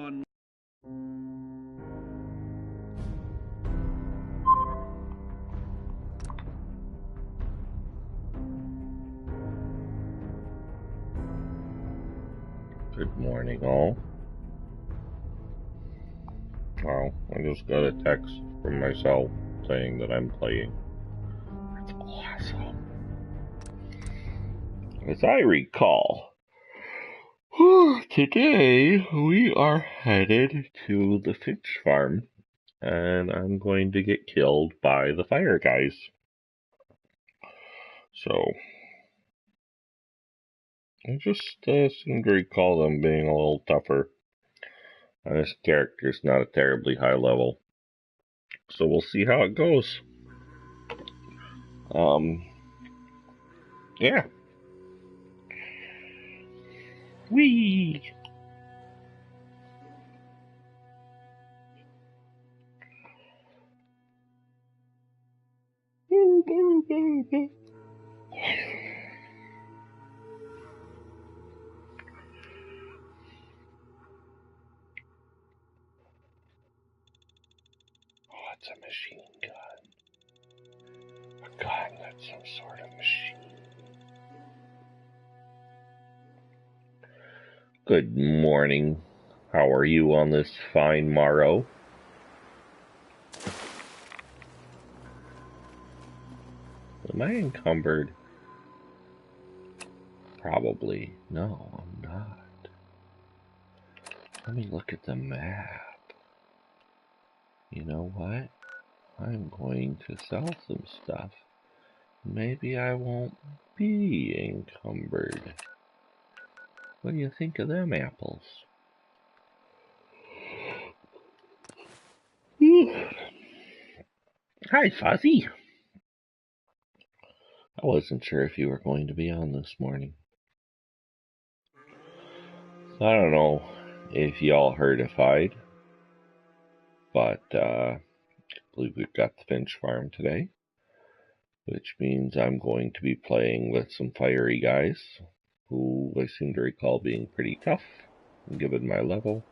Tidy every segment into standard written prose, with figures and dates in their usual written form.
on. Good morning, all. Well, I just got a text from myself saying that I'm playing. That's awesome. As I recall, today we are headed to the Finch farm, and I'm going to get killed by the fire guys. So, I just seem to recall them being a little tougher. And this character's not a terribly high level. So we'll see how it goes. Yeah. Whee! Oh, it's a machine gun. A gun that's some sort of machine. Good morning. How are you on this fine morrow? Am I encumbered? Probably. No, I'm not. Let me look at the map. You know what? I'm going to sell some stuff. Maybe I won't be encumbered. What do you think of them apples? Hi, Fuzzy. I wasn't sure if you were going to be on this morning. I don't know if y'all heard of Hyde, but I believe we've got the Finch farm today, which means I'm going to be playing with some fiery guys, who I seem to recall being pretty tough, given my level.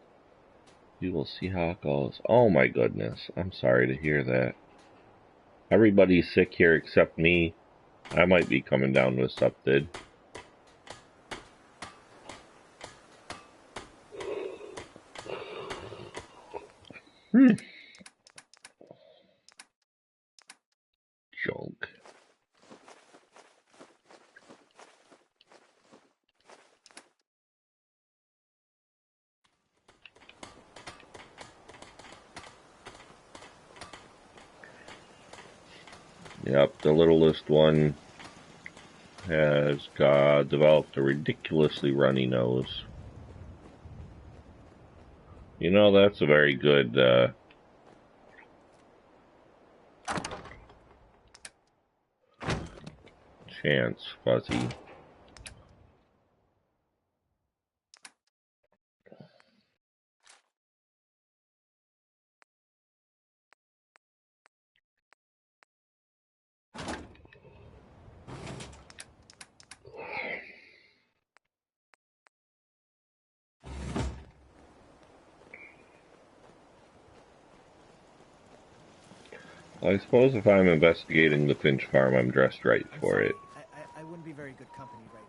We will see how it goes. Oh my goodness, I'm sorry to hear that. Everybody's sick here except me. I might be coming down with something. Junk. Yep, the littlest one has developed a ridiculously runny nose. You know, that's a very good chance, Fuzzy. I suppose if I'm investigating the Finch farm, I'm dressed right for it. I wouldn't be very good company right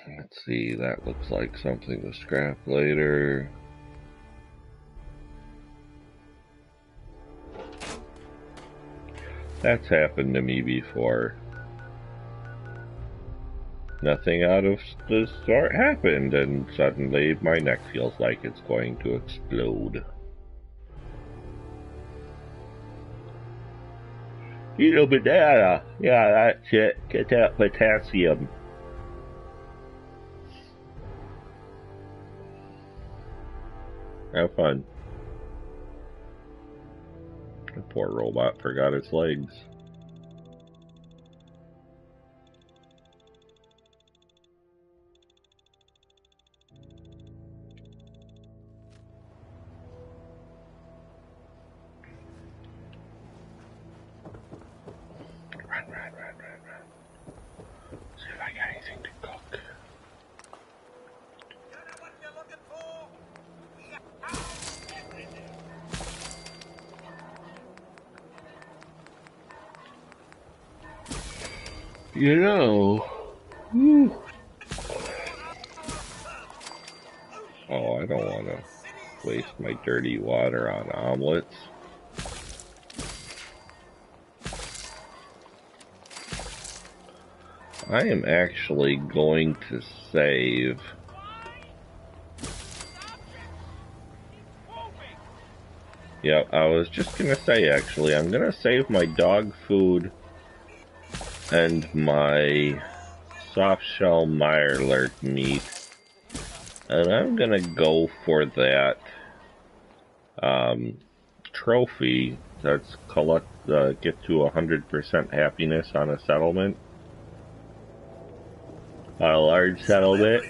now. Let's see, that looks like something to scrap later. That's happened to me before. Nothing out of the sort happened, and suddenly my neck feels like it's going to explode. Eat a banana. Yeah, that's it. Get that potassium. Have fun. The poor robot forgot its legs. Run. See if I I got anything to cook? You know. Whew. Oh, I don't want to waste my dirty water on omelets. I am actually going to save. Yeah, I was just going to say, actually, I'm going to save my dog food and my soft shell Mirelurk meat. And I'm going to go for that trophy that's get to 100% happiness on a settlement. A large settlement.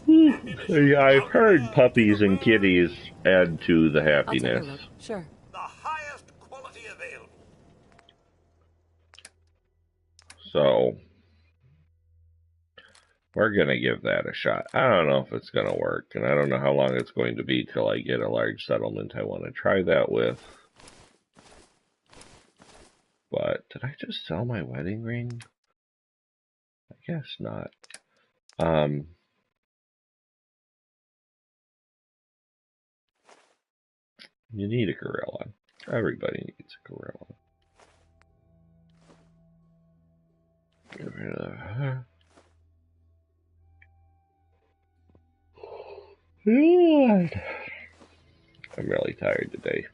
Yeah, I've heard puppies and kitties add to the happiness. I'll take a look. Sure. The highest quality available. So we're gonna give that a shot. I don't know if it's gonna work, and I don't know how long it's going to be till I get a large settlement I want to try that with. But did I just sell my wedding ring? I guess not. You need a gorilla. Everybody needs a gorilla. Get rid of her. God. I'm really tired today.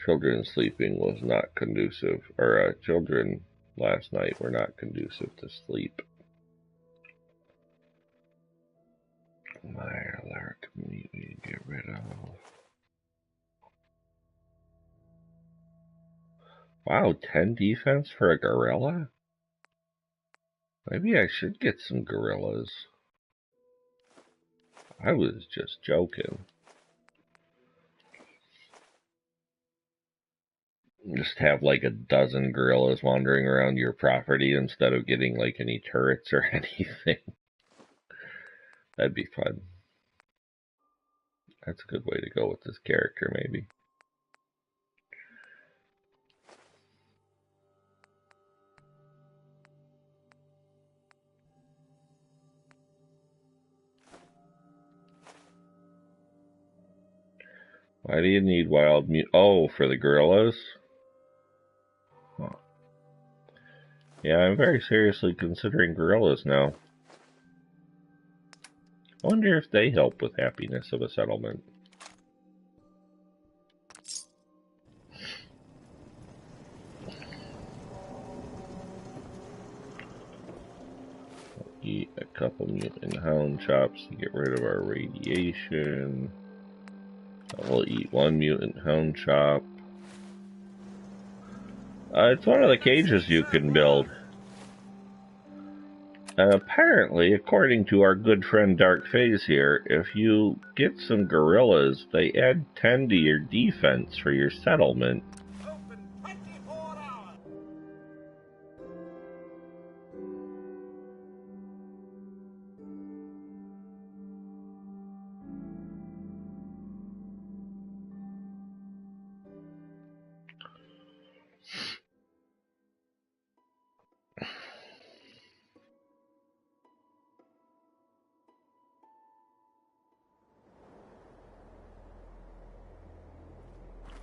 Children sleeping was not conducive, or children last night were not conducive to sleep. Mirelurk meat we get rid of. Wow, 10 defense for a gorilla? Maybe I should get some gorillas. I was just joking. Just have like a dozen gorillas wandering around your property instead of getting like any turrets or anything. That'd be fun. That's a good way to go with this character, maybe. Why do you need wild meat? Oh, for the gorillas? Huh. Yeah, I'm very seriously considering gorillas now. I wonder if they help with happiness of a settlement. I'll eat a couple mutant hound chops to get rid of our radiation. I'll eat one mutant hound chop. It's one of the cages you can build. Apparently, according to our good friend Dark Phase here, if you get some gorillas, they add 10 to your defense for your settlement. Open 24 hours.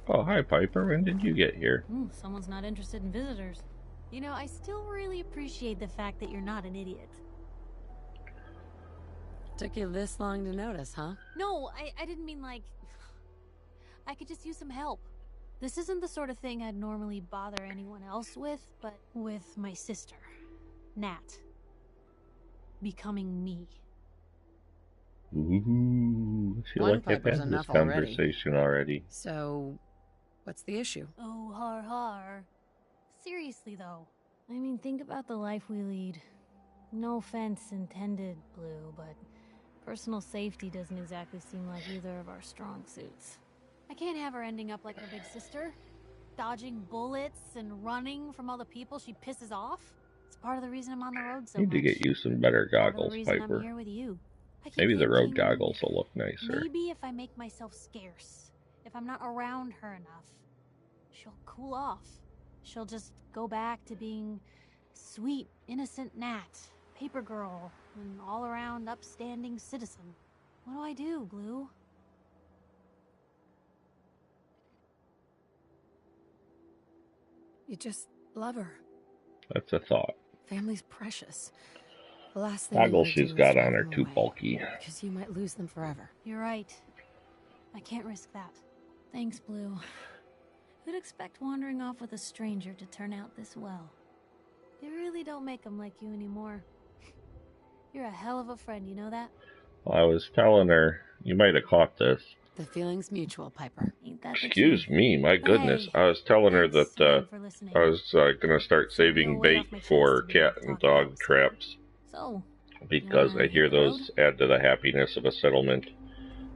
Oh, hi Piper, when did you get here? Ooh, someone's not interested in visitors. You know, I still really appreciate the fact that you're not an idiot. Took you this long to notice, huh? No, I didn't mean like... I could just use some help. This isn't the sort of thing I'd normally bother anyone else with, but with my sister, Nat. Becoming me. Ooh, I feel One like I've Piper's had this enough already. conversation already. So, what's the issue? Oh, har har. Seriously, though. I mean, think about the life we lead. No offense intended, Blue, but personal safety doesn't exactly seem like either of our strong suits. I can't have her ending up like her big sister. Dodging bullets and running from all the people she pisses off. It's Part of the reason I'm on the road so Need to much. get you some better Part of the goggles, reason I'm Piper. here with you. I keep Maybe the road thinking, goggles will look nicer. maybe if I make myself scarce, if I'm not around her enough, she'll cool off. She'll just go back to being sweet, innocent Nat, paper girl, an all-around upstanding citizen. What do I do, Blue? You just love her. That's a thought. Family's precious. The last thing you Goggles want to she's do is got drive on are them too away, bulky. because you might lose them forever. You're right. I can't risk that. Thanks, Blue. Who'd expect wandering off with a stranger to turn out this well? They really don't make them like you anymore. You're a hell of a friend, you know that? Well, I was telling her, you might have caught this. The feeling's mutual, Piper. Ain't that the Excuse truth? me, my goodness. Hey, I was telling her thanks that again for listening. I was going to start saving Feel weight bait off my chest for to be able cat to and talk about dog this. traps So, because I wanna hear hit the those add to the happiness of a settlement.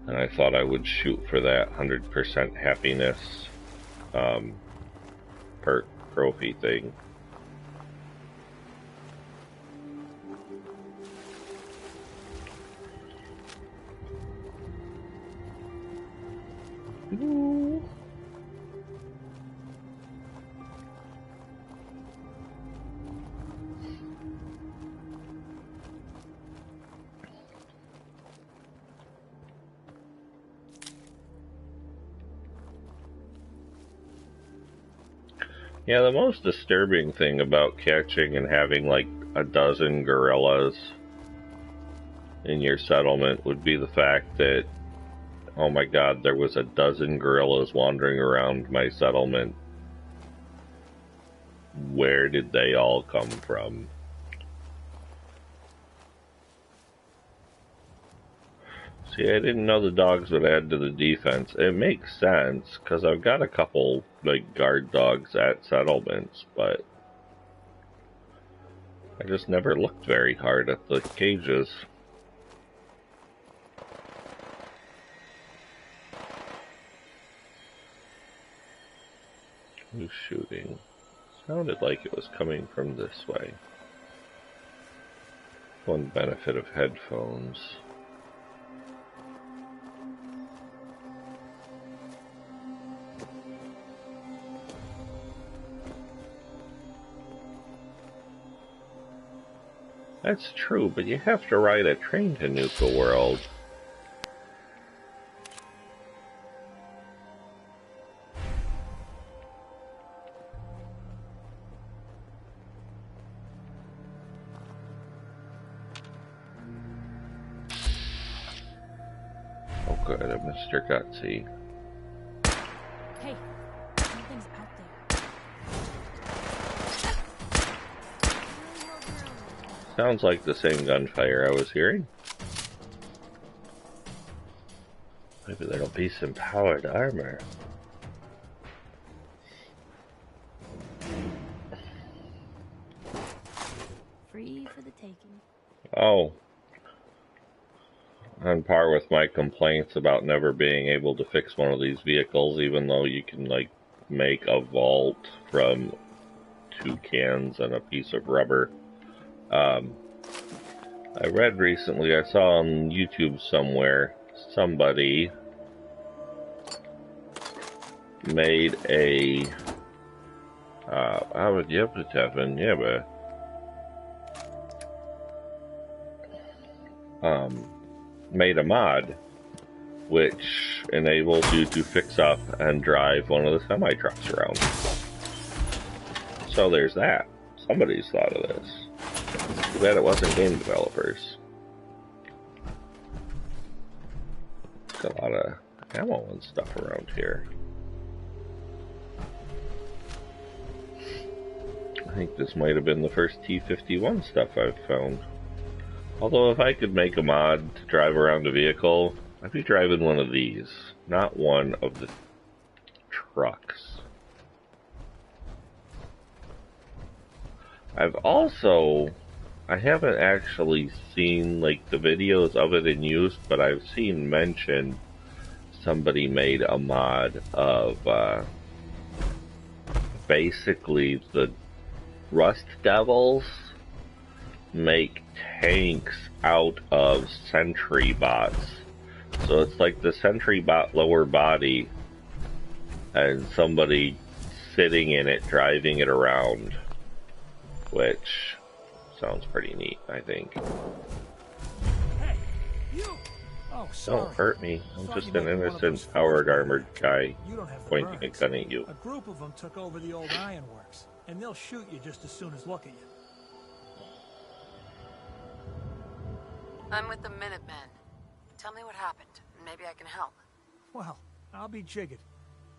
And I thought I would shoot for that 100% happiness perk trophy thing. Ooh. Yeah, the most disturbing thing about catching and having like a dozen gorillas in your settlement would be the fact that, oh my god, there was a dozen gorillas wandering around my settlement. Where did they all come from? See, I didn't know the dogs would add to the defense. It makes sense, because I've got a couple, like, guard dogs at settlements, but I just never looked very hard at the cages. Who's shooting? Sounded like it was coming from this way. One benefit of headphones. That's true, but you have to ride a train to Nuka World. Oh good, Mr. Gutsy. hey, something's out there. Sounds like the same gunfire I was hearing. Maybe there'll be some powered armor. Free for the taking. Oh. On par with my complaints about never being able to fix one of these vehicles, even though you can, like, make a vault from 2 cans and a piece of rubber. I read recently, I saw on YouTube somewhere, somebody made a, made a mod which enables you to fix up and drive one of the semi-trucks around. So there's that. Somebody's thought of this. Too bad it wasn't game developers. Got a lot of ammo and stuff around here. I think this might have been the first T-51 stuff I've found. Although if I could make a mod to drive around a vehicle, I'd be driving one of these, not one of the trucks. I haven't actually seen like the videos of it in use, but I've seen mentioned somebody made a mod of basically the Rust Devils make tanks out of sentry bots. So it's like the sentry bot lower body and somebody sitting in it, driving it around, which sounds pretty neat, I think. Hey, you! Oh, sorry. Don't hurt me. I'm Thought just you an might be one of innocent, those powered forge armored guy You don't have the pointing a burns. gun at you. A group of them took over the old ironworks, and they'll shoot you just as soon as look at you. I'm with the Minutemen. Tell me what happened. Maybe I can help. Well, I'll be jiggered.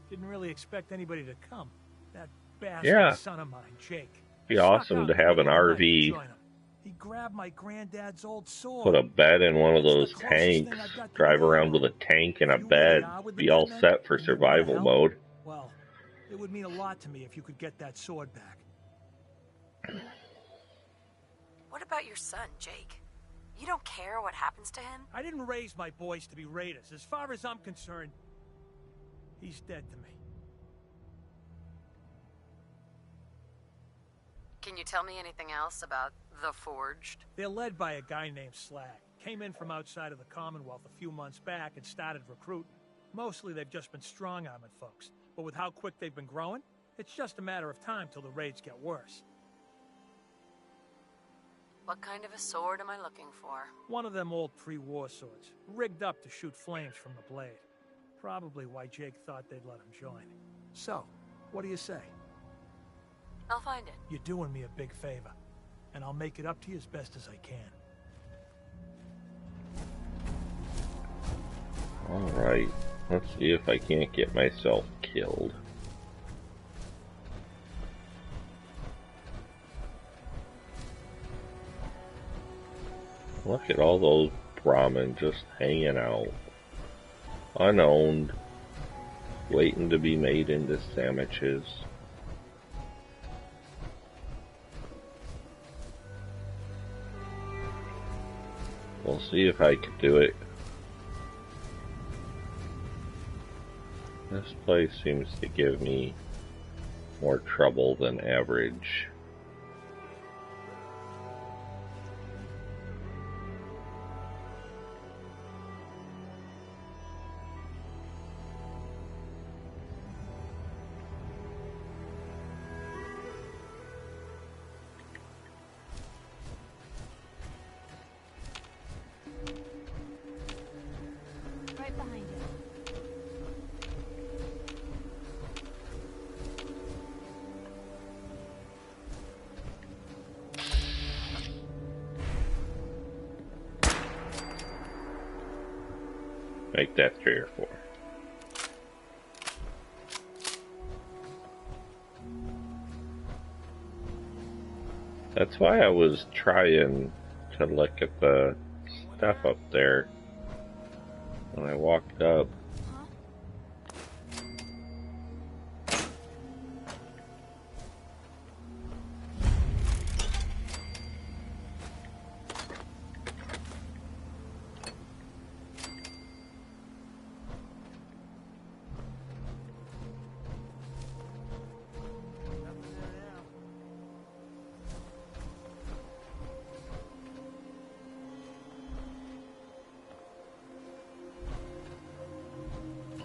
Didn't really expect anybody to come. That bastard Yeah. son of mine, Jake. Be Snuck awesome out to in the have an middle of the night to RV, join 'em. He grabbed my granddad's old sword. put a bed in one of It's the those closest thing tanks, I've got to drive an around with arrow. a tank and a If you bed, really are with the be all Minutemen, set for and you wanna survival help, mode. Well, it would mean a lot to me if you could get that sword back. What about your son, Jake? You don't care what happens to him? I didn't raise my boys to be raiders. As far as I'm concerned, he's dead to me. Can you tell me anything else about the Forged? They're led by a guy named Slag. Came in from outside of the Commonwealth a few months back and started recruiting. Mostly they've just been strong-arming folks. But with how quick they've been growing, it's just a matter of time till the raids get worse. What kind of a sword am I looking for? One of them old pre-war swords, rigged up to shoot flames from the blade. Probably why Jake thought they'd let him join. So, what do you say? I'll find it. You're doing me a big favor, and I'll make it up to you as best as I can. Alright, let's see if I can't get myself killed. Look at all those Brahmin just hanging out. Unowned. Waiting to be made into sandwiches. We'll see if I can do it. This place seems to give me more trouble than average. Right behind you. Make that 3 or 4. That's why I was trying to look at the stuff up there when I walked up.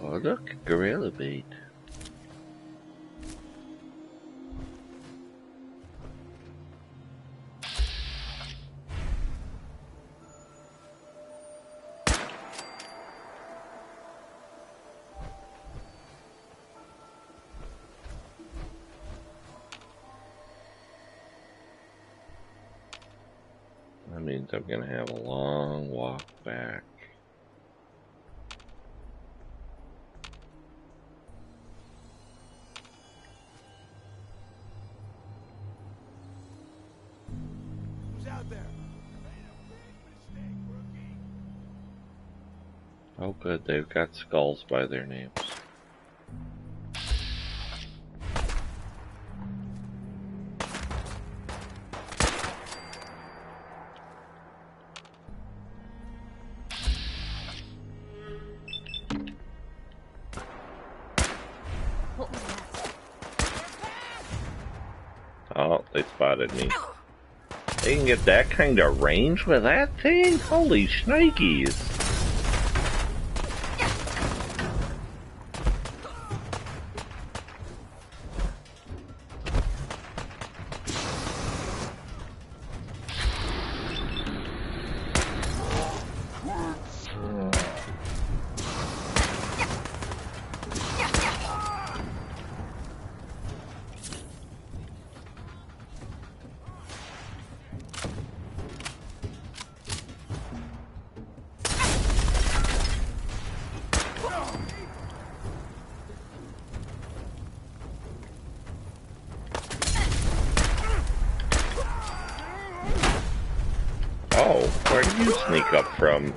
Oh, look, gorilla bait. That means I'm gonna have a long walk back. Who's out there? Oh good, they've got skulls by their names. What was that? Oh, they spotted me. They can get that kind of range with that thing? Holy shnikes. Oh, where did you sneak up from?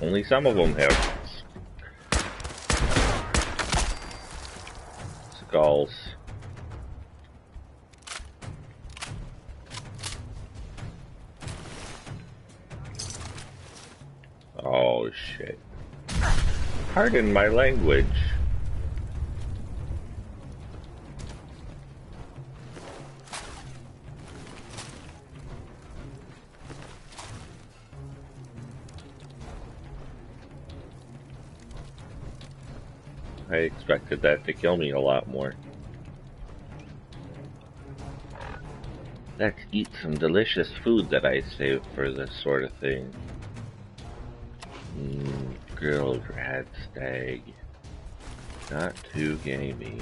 Only some of them have skulls. Oh shit. Pardon my language. I expected that to kill me a lot more. Let's eat some delicious food that I saved for this sort of thing. Grilled rat stag. Not too gamey.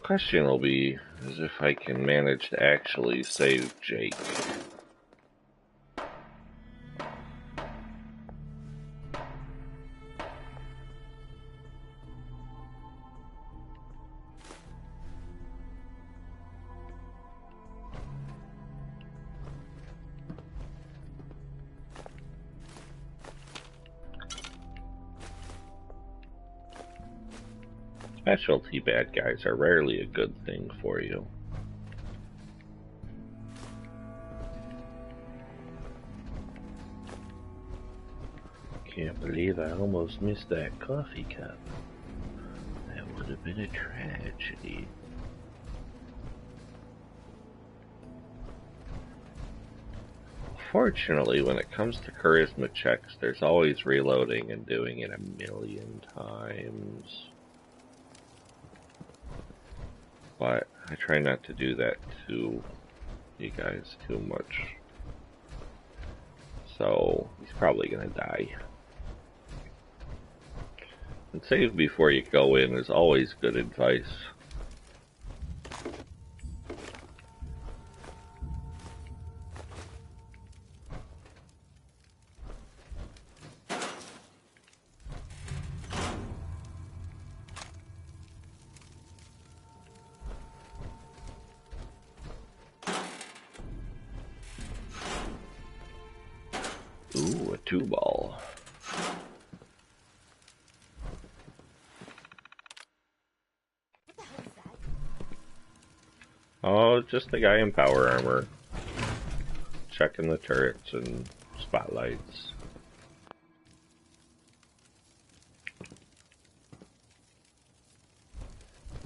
Question will be is if I can manage to actually save Jake. Specialty bad guys are rarely a good thing for you. Can't believe I almost missed that coffee cup. That would have been a tragedy. Fortunately, when it comes to charisma checks, there's always reloading and doing it a million times. But I try not to do that to you guys too much. So, he's probably gonna die. And save before you go in is always good advice. Ooh, a 2-ball. Oh, just the guy in power armor. Checking the turrets and spotlights.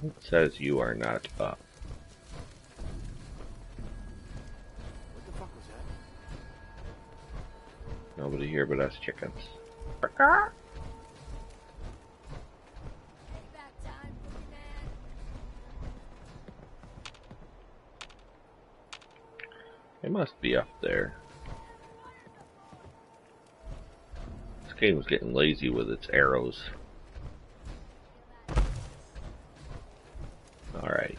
It says you are not up. What the fuck was that? Nobody here but us chickens. It must be up there. This game's getting lazy with its arrows. Alright.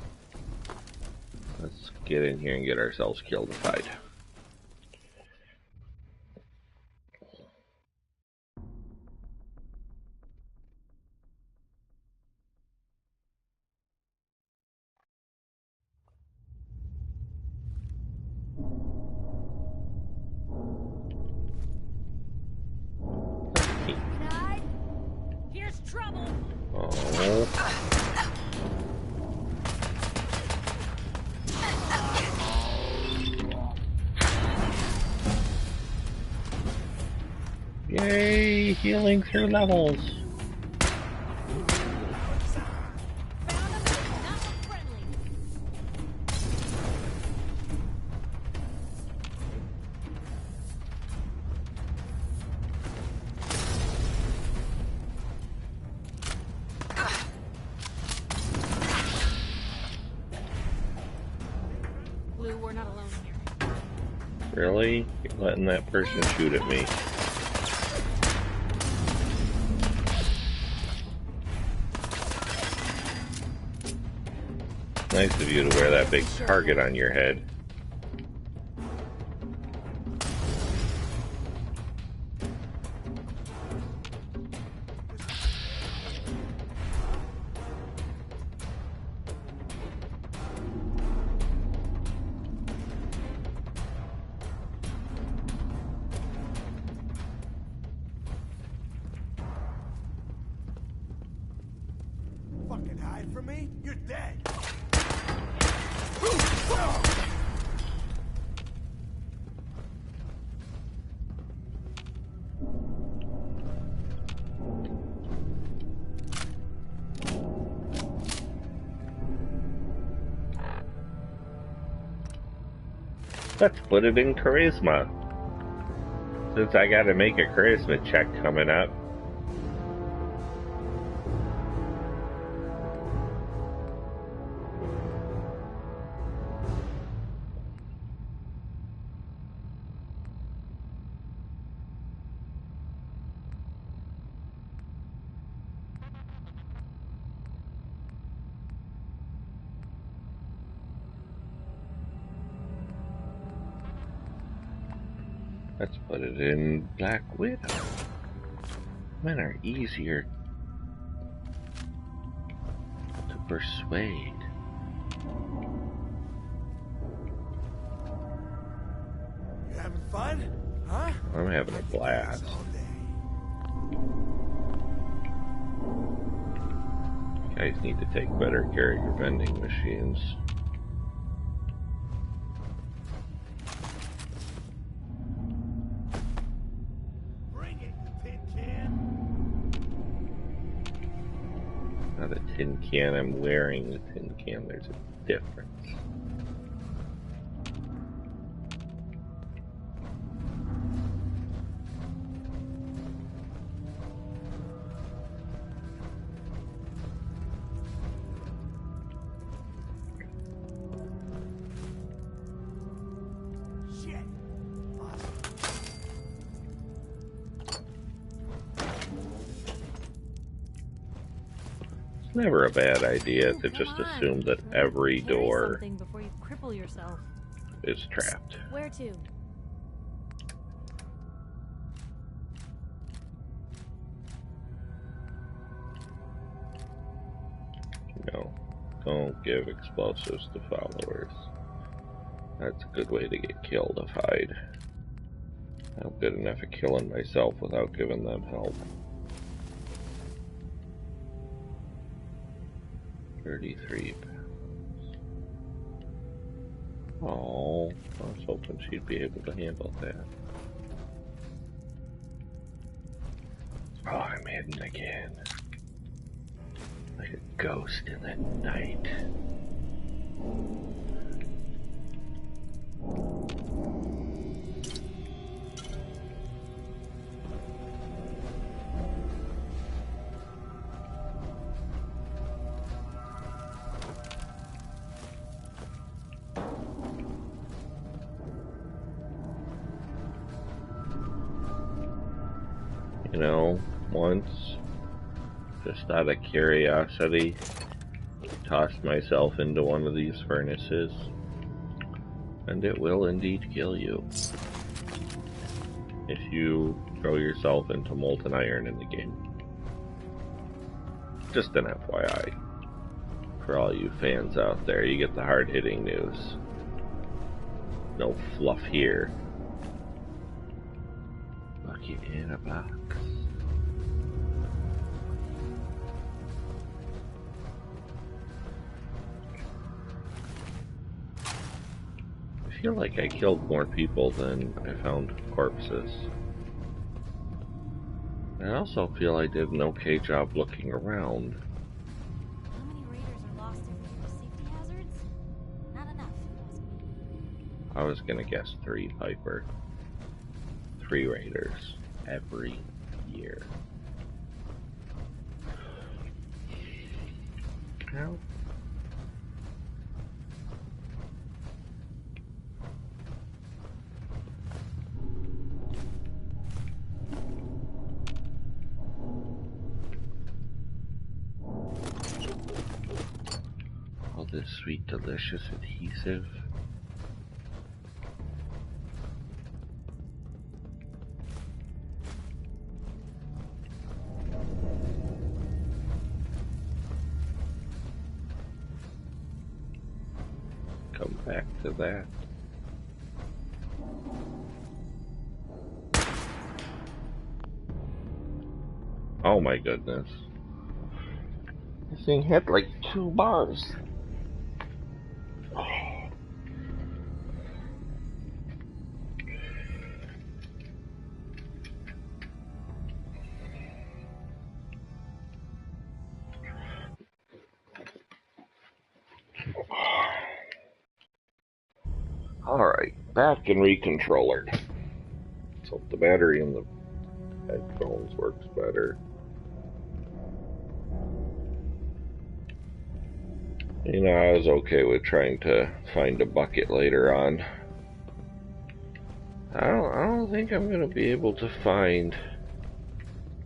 Let's get in here and get ourselves killed-ified. Here's trouble. Oh. Yay! Healing through levels. Blue, we're not alone here. Really? You're letting that person shoot at me. Nice of you to wear that big target on your head. Fucking hide from me? You're dead. Let's put it in charisma. Since I gotta make a charisma check coming up. Let's put it in Black Widow. Men are easier to persuade. You having fun? Huh? I'm having a blast. All day. Guys need to take better care of your vending machines. Bring it, you tin can. Not a tin can, I'm wearing a tin can. There's a difference. Shit. Awesome. It's never a bad idea to Come just on. assume that Let me every carry door something before you cripple yourself. is trapped. Where to? No, don't give explosives to followers. That's a good way to get killed if I'd. I'm good enough at killing myself without giving them help. 33 pounds. Oh, I was hoping she'd be able to handle that. Oh, I'm hidden again. Like a ghost in the night. You know, once, just out of curiosity, tossed myself into one of these furnaces, and it will indeed kill you. If you throw yourself into molten iron in the game. Just an FYI. For all you fans out there, you get the hard-hitting news. No fluff here. Bucket in a box. I feel like I killed more people than I found corpses. I also feel I did an okay job looking around. How many raiders are lost every year? Safety hazards? Not enough, if you ask me. I was gonna guess 3, Piper. 3 raiders every year. How? All this sweet, delicious adhesive. Come back to that. Oh my goodness. This thing had like 2 bars. Alright, back and recontrollered. So the battery in the headphones works better. You know, I was okay with trying to find a bucket later on. I don't think I'm gonna be able to find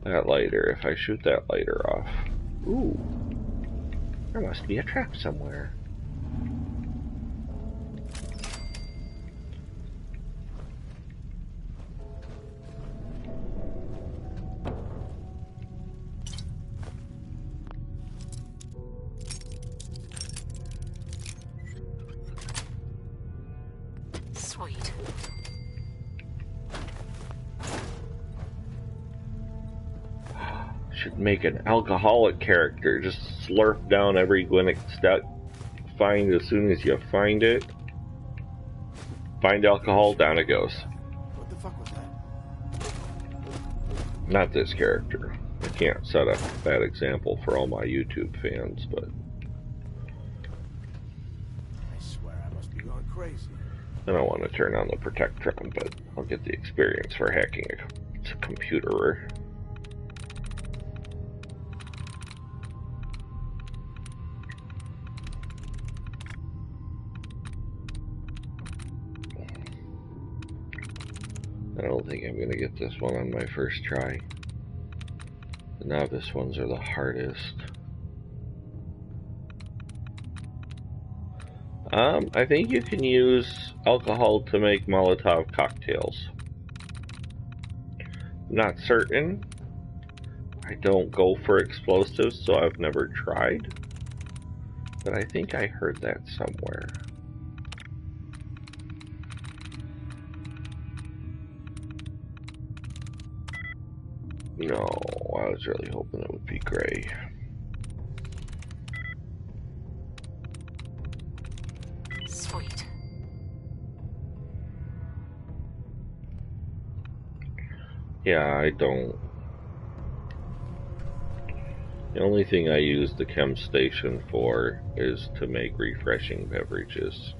that lighter if I shoot that lighter off. Ooh, there must be a trap somewhere. Sweet. Should make an alcoholic character. Just slurp down every Gwyneth step. Find as soon as you find it. Find alcohol, down it goes. What the fuck was that? Not this character. I can't set a bad example for all my YouTube fans, but I swear I must be going crazy. I don't want to turn on the Protectron, but I'll get the experience for hacking a computer. I don't think I'm going to get this one on my first try. The novice ones are the hardest. I think you can use alcohol to make Molotov cocktails. Not certain. I don't go for explosives, so I've never tried. But I think I heard that somewhere. No, I was really hoping it would be gray. Sweet. Yeah, I don't. The only thing I use the chem station for is to make refreshing beverages.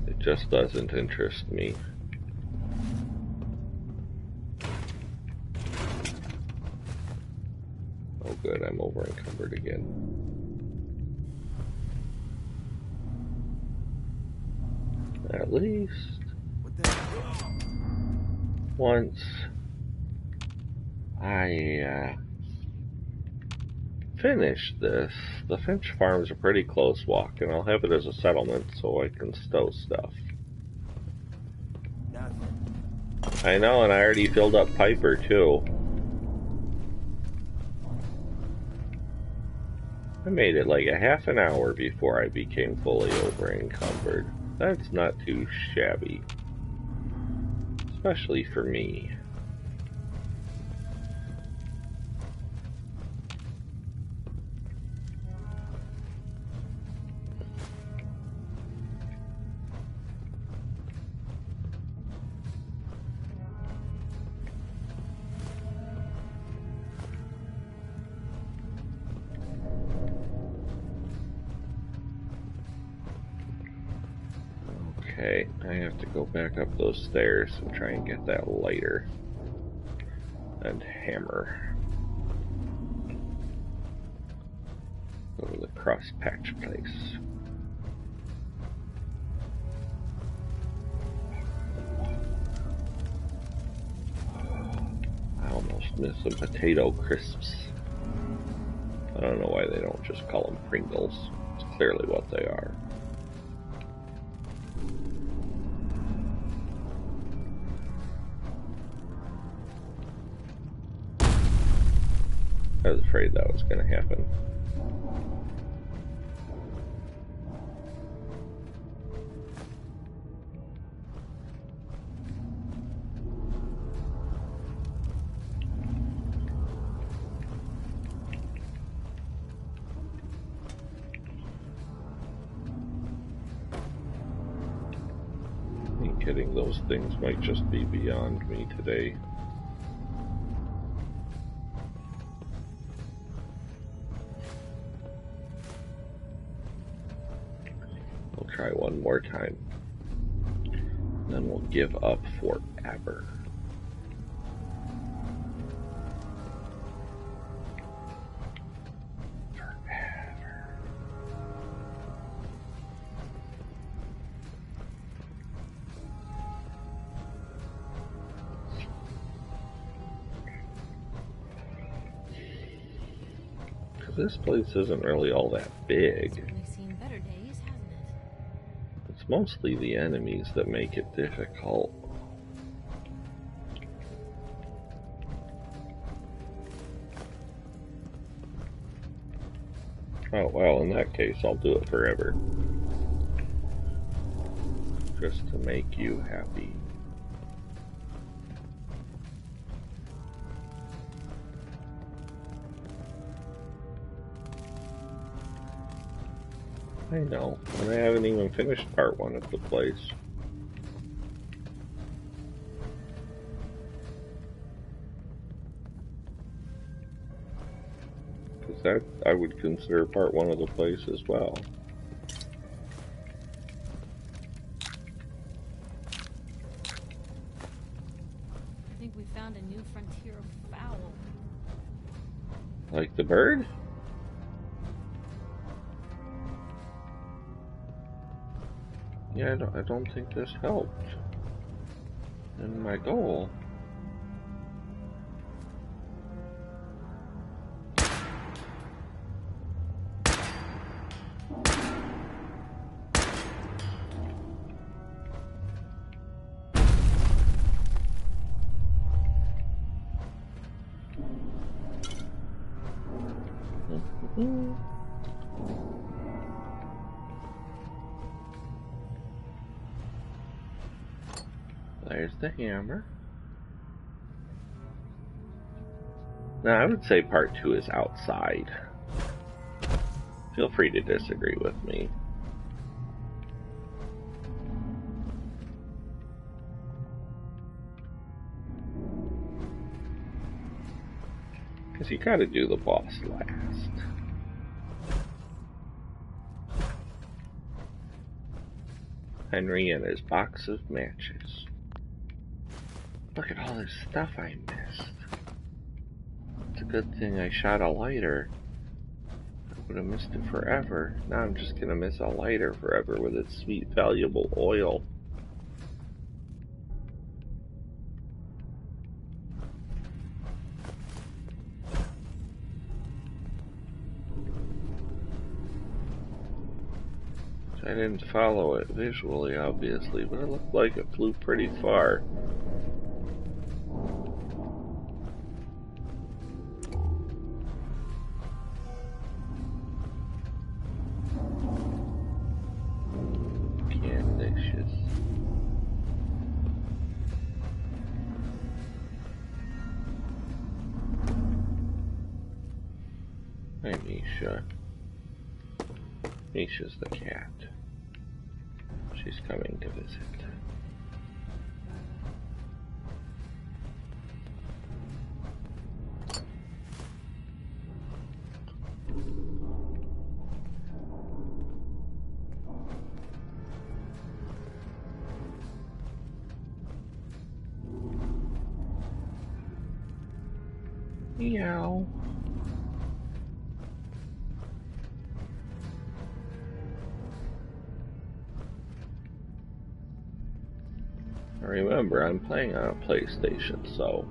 It just doesn't interest me. Oh good, I'm over encumbered again. At least What the hell? once I finish this, the Finch Farm's a pretty close walk, and I'll have it as a settlement so I can stow stuff. Nothing. I know, and I already filled up Piper too. I made it like a half an hour before I became fully over encumbered. That's not too shabby. Especially for me. Okay, I have to go back up those stairs and try and get that lighter and hammer. Go to the cross patch place. I almost missed some potato crisps. I don't know why they don't just call them Pringles. It's clearly what they are. I was afraid that was going to happen. I think hitting those things might just be beyond me today. Try one more time. Then we'll give up forever. Forever. Because this place isn't really all that big. It's mostly the enemies that make it difficult. Oh, well, in that case, I'll do it forever. Just to make you happy. I know, and I haven't even finished part 1 of the place. Because that I would consider part 1 of the place as well. I think we found a new frontier of fowl. Like the bird? Yeah, I don't think this helped in my goal. There's the hammer. Now, I would say part 2 is outside. Feel free to disagree with me. Because you gotta do the boss last. Henry and his box of matches. Look at all this stuff I missed. It's a good thing I shot a lighter. I would have missed it forever. Now I'm just gonna miss a lighter forever with its sweet, valuable oil. I didn't follow it visually, obviously, but it looked like it flew pretty far. Delicious. Hi, Misha. Misha's the cat. She's coming to visit. Meow. Remember, I'm playing on a PlayStation, so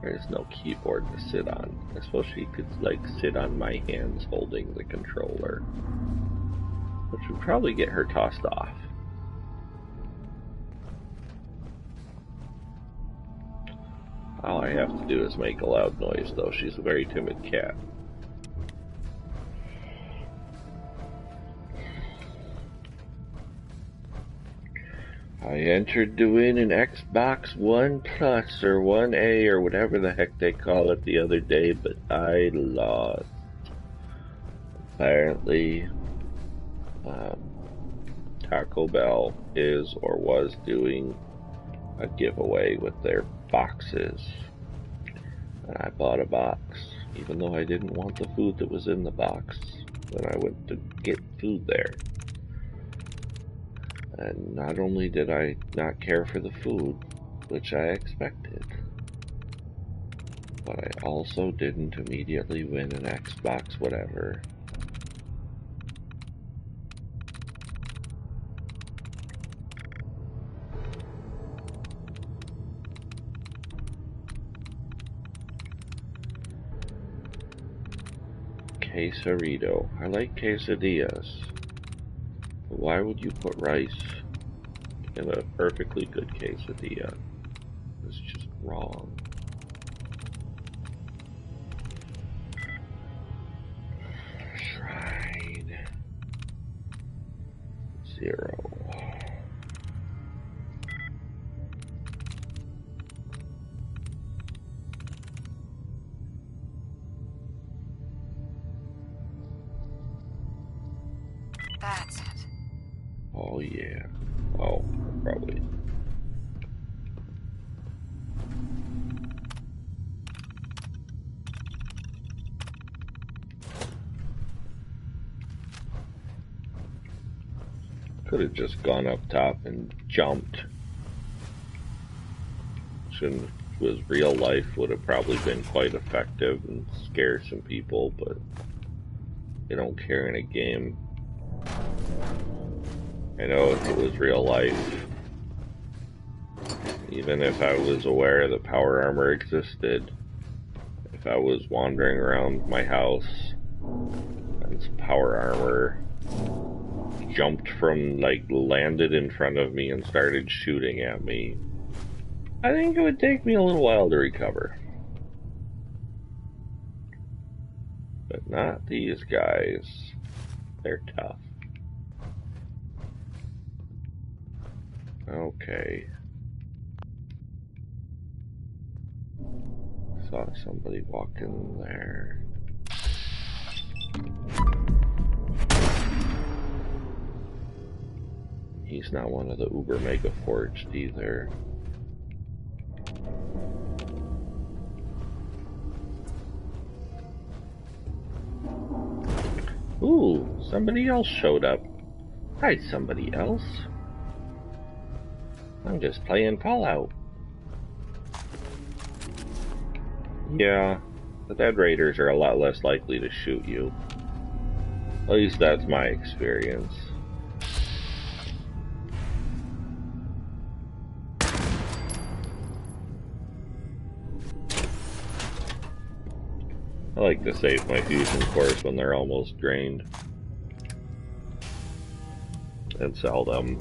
there's no keyboard to sit on. I suppose she could, like, sit on my hands holding the controller, which would probably get her tossed off. All I have to do is make a loud noise, though. She's a very timid cat. I entered to win an Xbox One Plus or 1A or whatever the heck they call it the other day, but I lost. Apparently, Taco Bell is or was doing a giveaway with their boxes. And I bought a box, even though I didn't want the food that was in the box when I went to get food there. And not only did I not care for the food, which I expected, but I also didn't immediately win an Xbox whatever. Quesarito. I like quesadillas. But why would you put rice in a perfectly good quesadilla? It's just wrong. Shrine. 0. That's it. Oh yeah. Oh, probably. Could have just gone up top and jumped. Shouldn't was real life would have probably been quite effective and scare some people, but they don't care in a game. I know if it was real life, even if I was aware that power armor existed, if I was wandering around my house and some power armor jumped from, like, landed in front of me and started shooting at me, I think it would take me a little while to recover. But not these guys. They're tough. Okay. Saw somebody walk in there. He's not one of the Uber Mega Forged either. Ooh, somebody else showed up. Hi, somebody else. I'm just playing Fallout. Yeah, the Dead Raiders are a lot less likely to shoot you. At least that's my experience. I like to save my fusion cores when they're almost drained and sell them,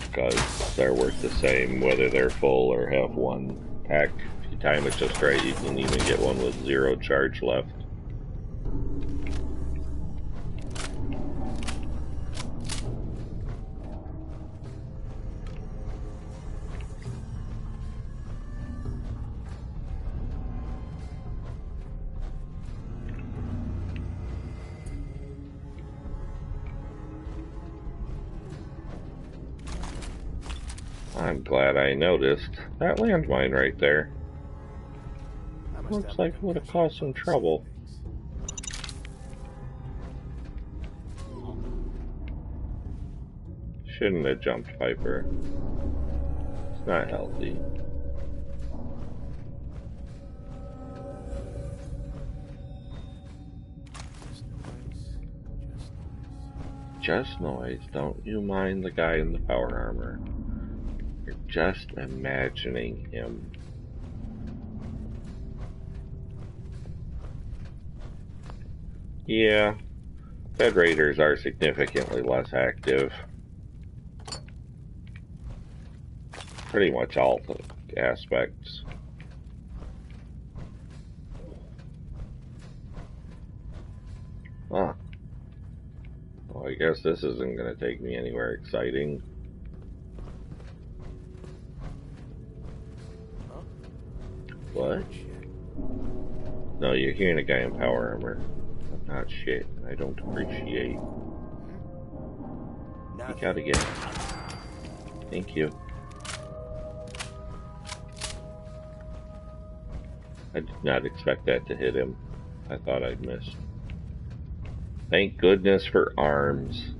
because they're worth the same whether they're full or have one pack. If you time it just right, you can even get one with 0 charge left. I'm glad I noticed that landmine right there. Looks like it would have caused some trouble. Shouldn't have jumped Piper. It's not healthy. just noise. Don't you mind the guy in the power armor. You're just imagining him. Yeah, Fed Raiders are significantly less active. Pretty much all the aspects. Huh. Well, I guess this isn't going to take me anywhere exciting. Huh? What? No, you're hearing a guy in power armor. I'm not shit. I don't appreciate. You gotta get... Thank you. I did not expect that to hit him. I thought I'd miss. Thank goodness for arms.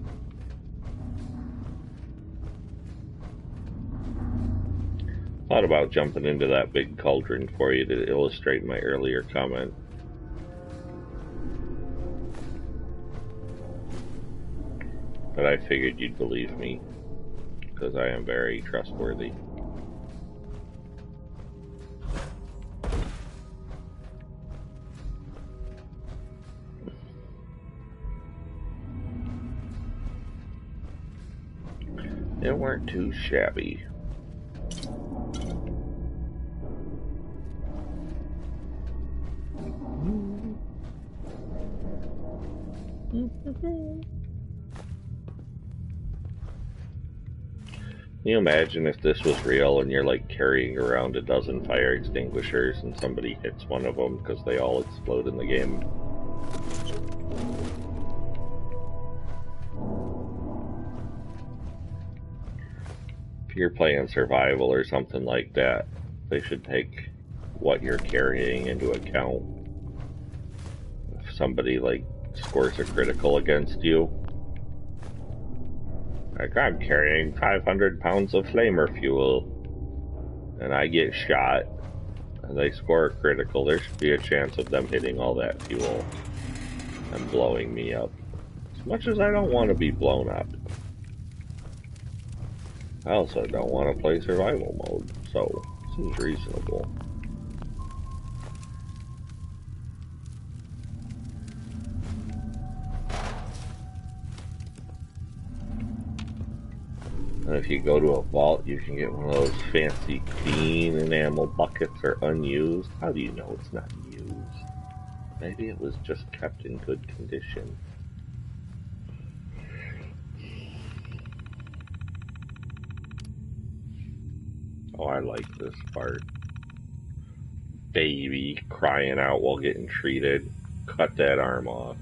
Thought about jumping into that big cauldron for you to illustrate my earlier comment. But I figured you'd believe me, because I am very trustworthy. They weren't too shabby. Can you imagine if this was real and you're like carrying around a dozen fire extinguishers and somebody hits one of them because they all explode in the game? If you're playing survival or something like that, they should take what you're carrying into account. If somebody like scores a critical against you, like, I'm carrying 500 pounds of flamer fuel, and I get shot, and they score a critical, there should be a chance of them hitting all that fuel and blowing me up. As much as I don't want to be blown up, I also don't want to play survival mode, so it seems reasonable. And if you go to a vault, you can get one of those fancy clean enamel buckets or unused. How do you know it's not used? Maybe it was just kept in good condition. Oh, I like this part. Baby crying out while getting treated. Cut that arm off.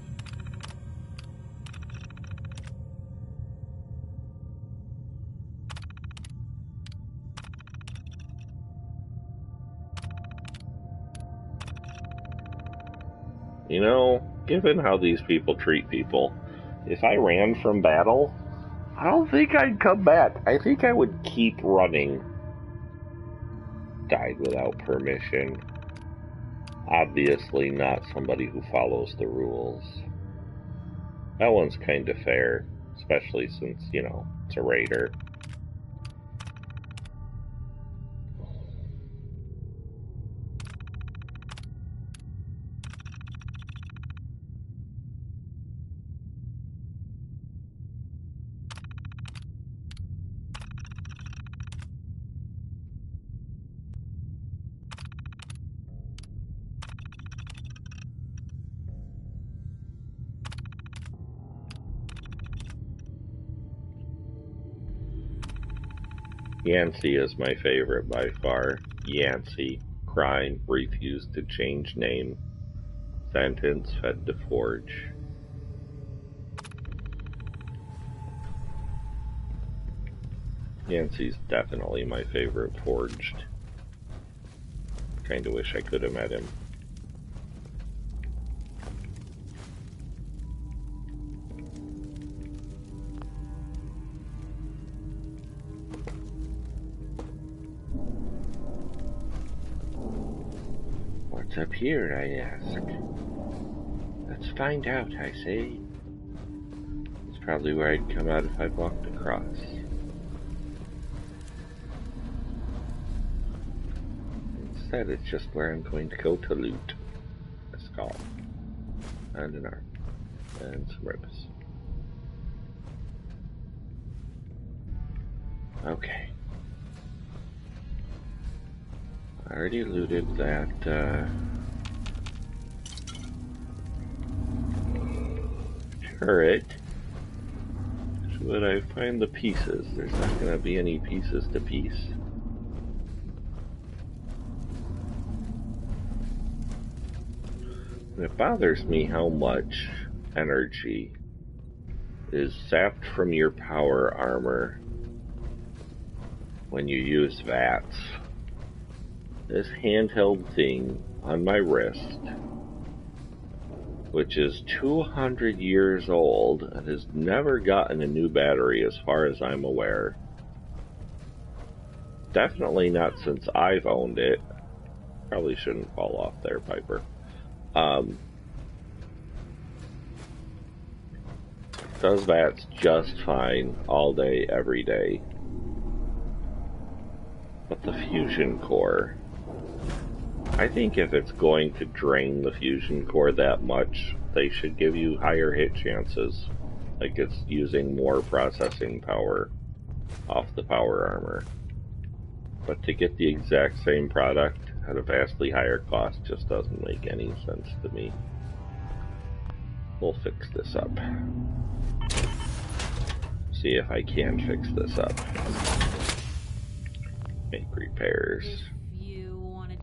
You know, given how these people treat people, if I ran from battle, I don't think I'd come back. I think I would keep running. Died without permission. Obviously not somebody who follows the rules. That one's kind of fair, especially since, you know, it's a raider. Yancey is my favorite by far. Yancey. Crime. Refused to change name. Sentence. Fed to forge. Yancey's definitely my favorite forged. Kinda wish I could have met him. What's up here, I ask? Let's find out, I say. Let's Probably where I'd come out if I walked across. Instead, it's just where I'm going to go to loot a skull, and an arm, and some ribs. Okay. I already looted that, turret. Should I find the pieces? There's not going to be any pieces to piece. And it bothers me how much energy is sapped from your power armor when you use VATS. This handheld thing on my wrist, which is 200 years old and has never gotten a new battery as far as I'm aware. Definitely not since I've owned it. Probably shouldn't fall off there, Piper. Does VATS just fine all day, every day. But the fusion core, I think if it's going to drain the fusion core that much, they should give you higher hit chances. Like it's using more processing power off the power armor. But to get the exact same product at a vastly higher cost just doesn't make any sense to me. We'll fix this up. See if I can fix this up. Make repairs. If you wanted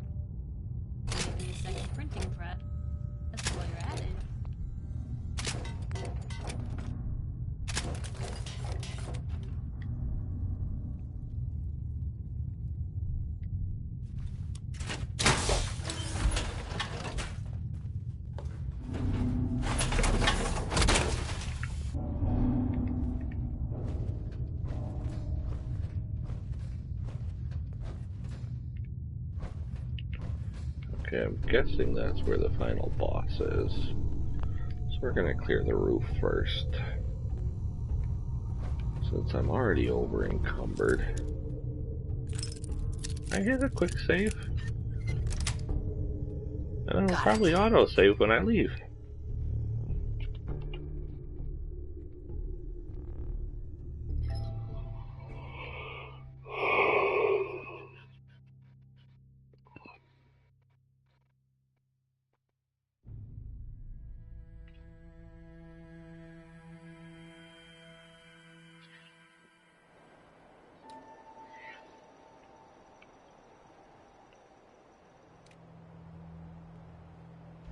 maybe a second printing press, that's while you're at it. Okay, I'm guessing that's where the final boss is. So we're gonna clear the roof first. Since I'm already over encumbered. I hit a quick save. And I'll probably auto save when I leave.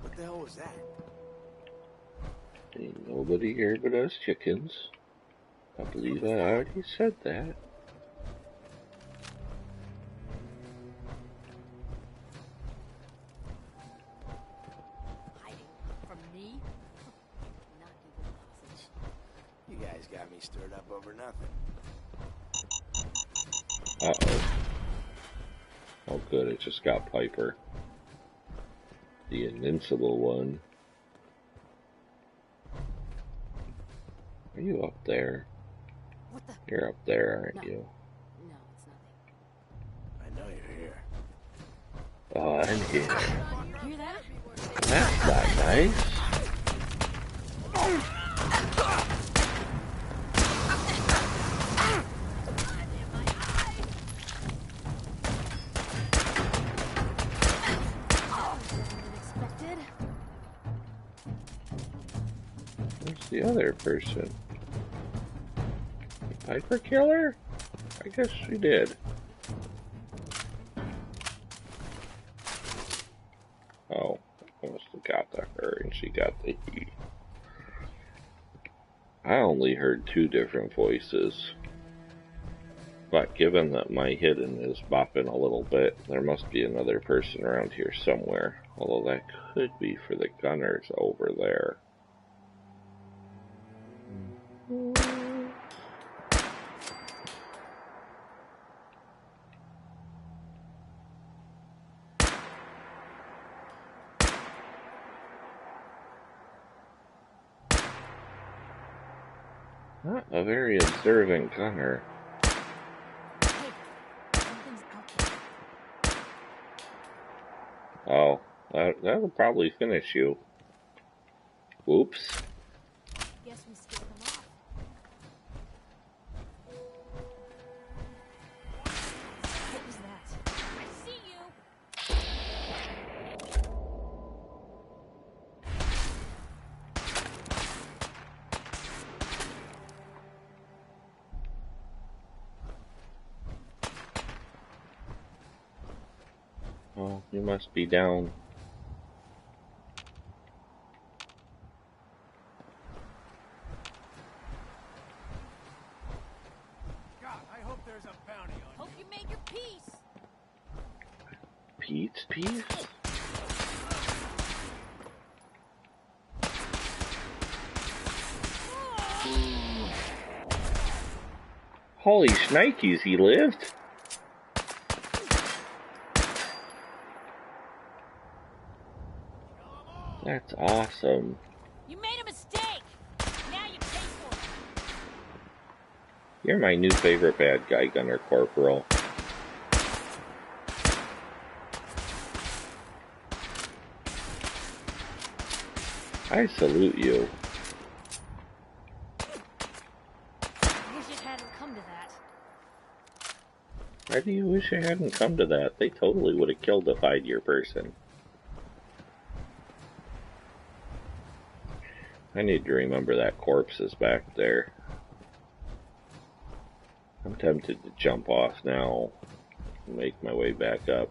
What the hell was that? Ain't nobody here but us chickens. I believe I already said that. Hiding from me? Not even sausage. You guys got me stirred up over nothing. Uh-oh. Oh good, it just got Piper. The invincible one. Are you up there? What the? You're up there, aren't No. you? No, it's nothing. I know you're here. Oh, I'm here. Hear that? That's not nice. Unexpected. Where's the other person? The Piper killer? I guess she did. Oh, I must have got to her and she got the heat. I only heard two different voices. But given that my hidden is bopping a little bit, there must be another person around here somewhere. Although that could be for the gunners over there. Not a very observant gunner. Hey, something's out there. Oh, that'll probably finish you. Oops. Guess we scared them off. What was that? I see you! Oh, you must be down. God, I hope there's a bounty on Hope you made your peace! Pete's piece? Holy shnikes, he lived? That's awesome. You made a mistake! Now you pay for it! You're my new favorite bad guy, Gunner Corporal. I salute you. I wish it hadn't come to that. Why do you wish it hadn't come to that? They totally would have killed a 5-year person. I need to remember that corpse is back there. I'm tempted to jump off now and make my way back up.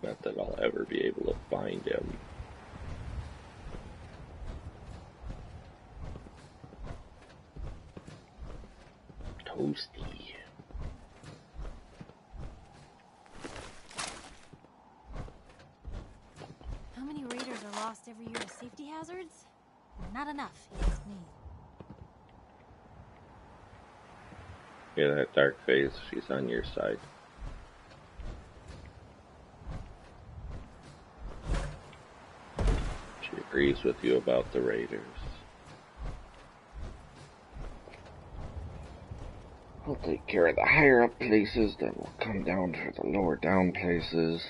Not that I'll ever be able to find him. Toasty. How many raiders are lost every year to safety hazards? Not enough, if you ask me. Yeah, that dark face, she's on your side. She agrees with you about the raiders. I'll take care of the higher up places, then we'll come down for the lower down places.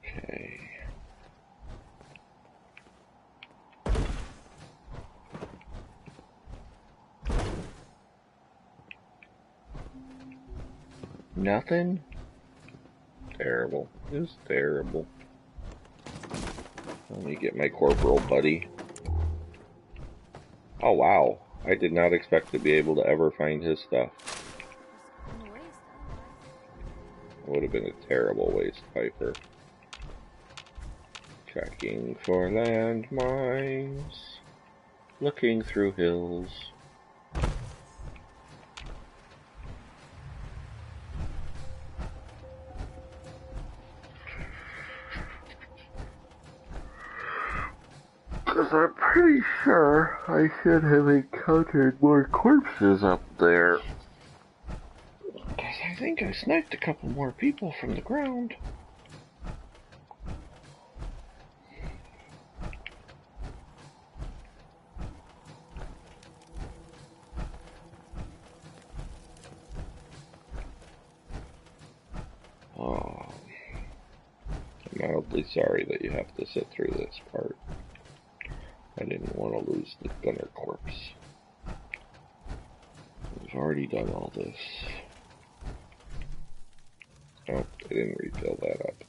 Okay. Nothing? Terrible. It's terrible. Let me get my corporal buddy. Oh wow. I did not expect to be able to ever find his stuff. It would have been a terrible waste, Piper. Checking for landmines. Looking through hills. Because I'm pretty sure I should have encountered more corpses up there. Because I think I sniped a couple more people from the ground. Oh, I'm mildly sorry that you have to sit through this part. I didn't want to lose the gunner corpse. We've already done all this. Nope, I didn't refill that up.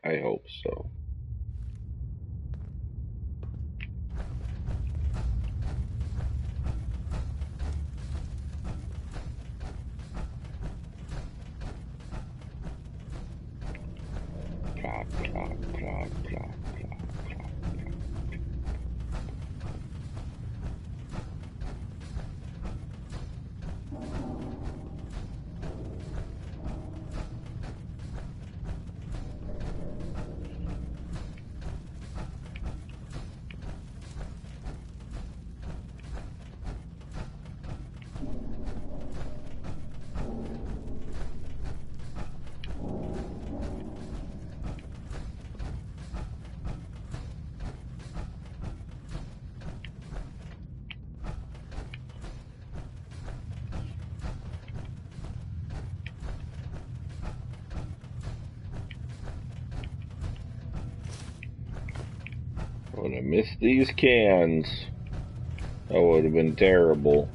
I hope so. Plop, plop, plop, plop, plop, plop. I would have missed these cans. That would have been terrible.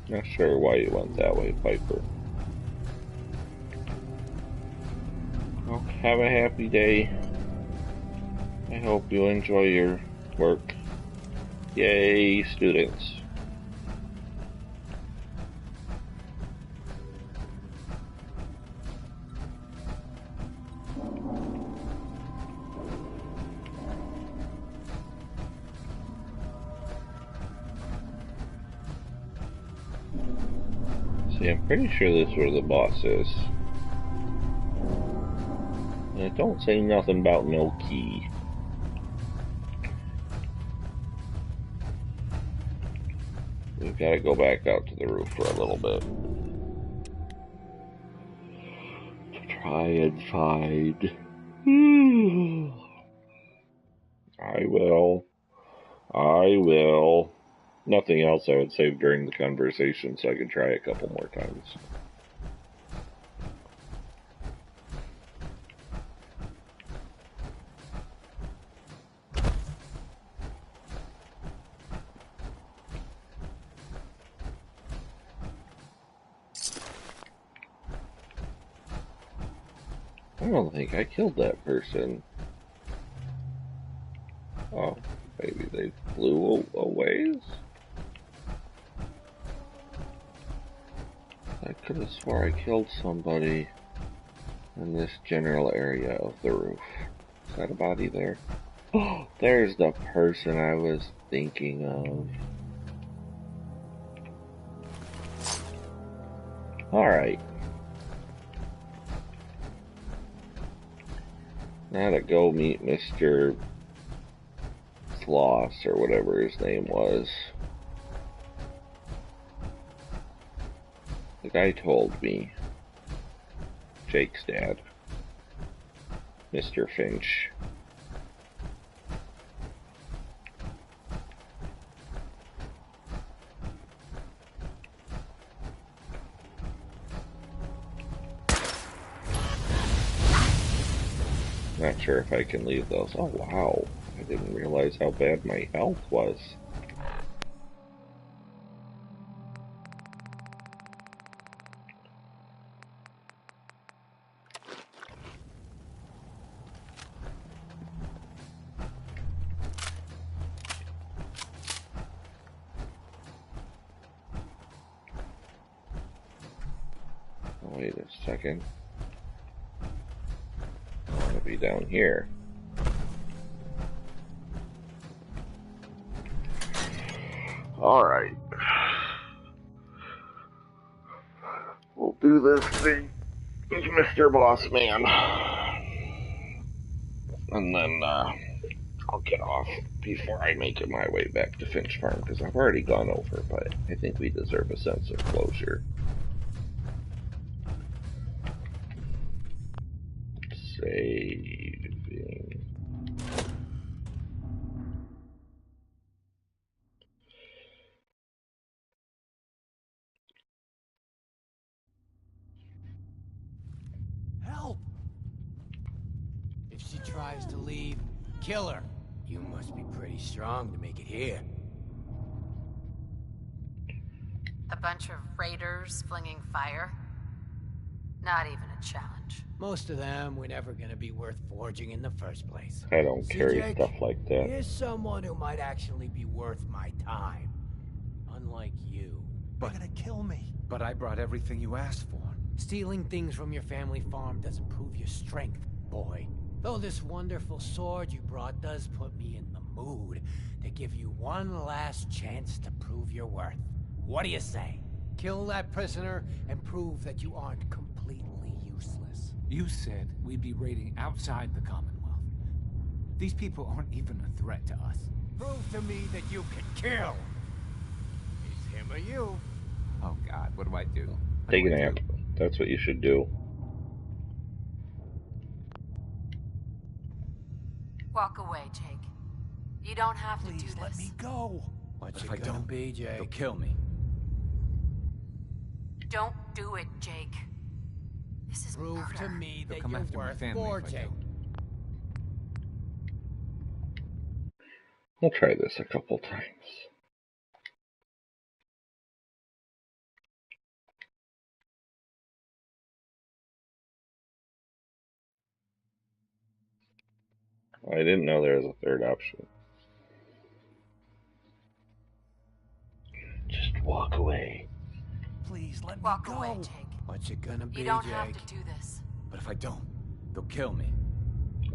Not sure why you went that way, Piper. Well, have a happy day. I hope you enjoy your work. Yay, students. See, I'm pretty sure this is where the boss is. And it don't say nothing about no key. We've got to go back out to the roof for a little bit. To try and find... I will. Nothing else I would save during the conversation so I can try a couple more times. I don't think I killed that person. Oh, maybe they flew a ways? I could have swore I killed somebody in this general area of the roof. Is that a body there? Oh, there's the person I was thinking of. Alright. Now to go meet Mr. Sloss, or whatever his name was. The guy told me. Jake's dad. Mr. Finch. Not sure if I can leave those. Oh wow, I didn't realize how bad my health was. second. I want to be down here. Alright. We'll do this thing with Mr. Boss Man. And then I'll get off before I make my way back to Finch Farm, because I've already gone over, but I think we deserve a sense of closure. Saving. Help! If she tries to leave, kill her. You must be pretty strong to make it here. A bunch of raiders flinging fire? Not even a challenge. Most of them were never gonna be worth forging in the first place. I don't See, carry Jake? stuff like that. Here's someone who might actually be worth my time. Unlike you. They're gonna kill me. But I brought everything you asked for. Stealing things from your family farm doesn't prove your strength, boy. Though this wonderful sword you brought does put me in the mood to give you one last chance to prove your worth. What do you say? Kill that prisoner and prove that you aren't completely useless. You said we'd be raiding outside the Commonwealth. These people aren't even a threat to us. Prove to me that you can kill. It's him or you. Oh God, what do I do? What Take a do I nap. do? That's what you should do. Walk away, Jake. You don't have to do Please this. let me go. What's If it I gonna don't, be, they'll Jake? kill me. Don't do it, Jake. This is Prove murder. to me They'll that come you're after my worth family more, if I Jake. don't. We'll try this a couple times. I didn't know there was a third option. Just walk away. Please let me Walk go. away, Jake. What's it gonna be, You don't Jake? have to do this. But if I don't, they'll kill me.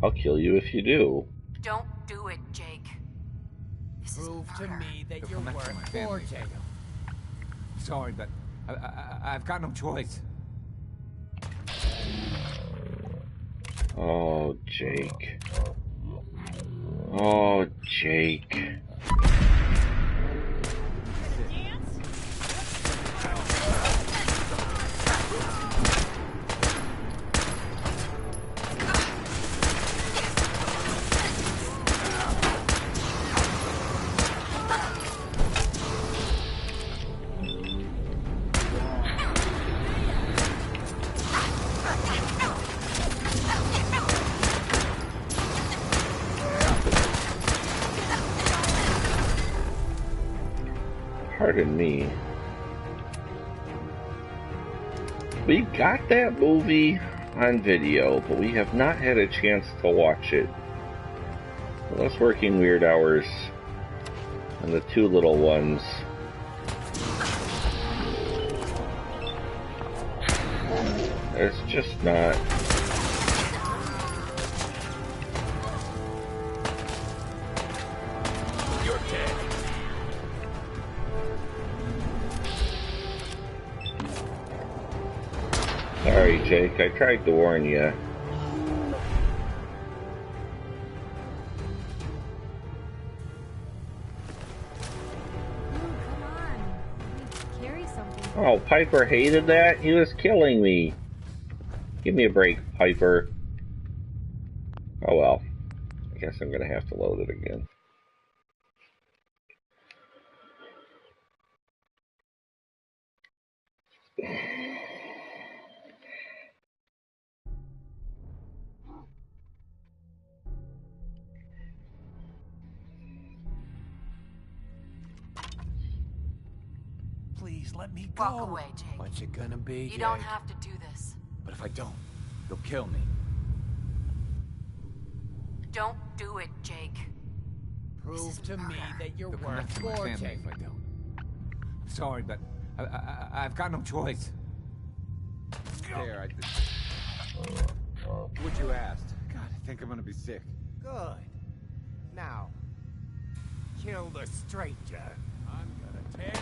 I'll kill you if you do. Don't do it, Jake. This Prove is to murder. me that They'll you're come after my worth family more, if I Jake. don't. Sorry, but I've got no choice. Oh, Jake. Oh, Jake. Pardon me. We got that movie on video, but we have not had a chance to watch it. With us working weird hours and the two little ones. It's just not. You're dead. Sorry, Jake. I tried to warn you. Come on. We carry something. Oh, Piper hated that? He was killing me. Give me a break, Piper. Oh well. I guess I'm gonna have to load it again. Please let me go. Walk away, Jake. What's it gonna be, Jake? You don't have to do this. But if I don't, they'll kill me. Don't do it, Jake. Prove to me that you're They'll come worth after my more, family Jake. if I don't. Sorry, but I've got no choice. care. What you asked? God, I think I'm gonna be sick. Good. Now, kill the stranger. I'm gonna tear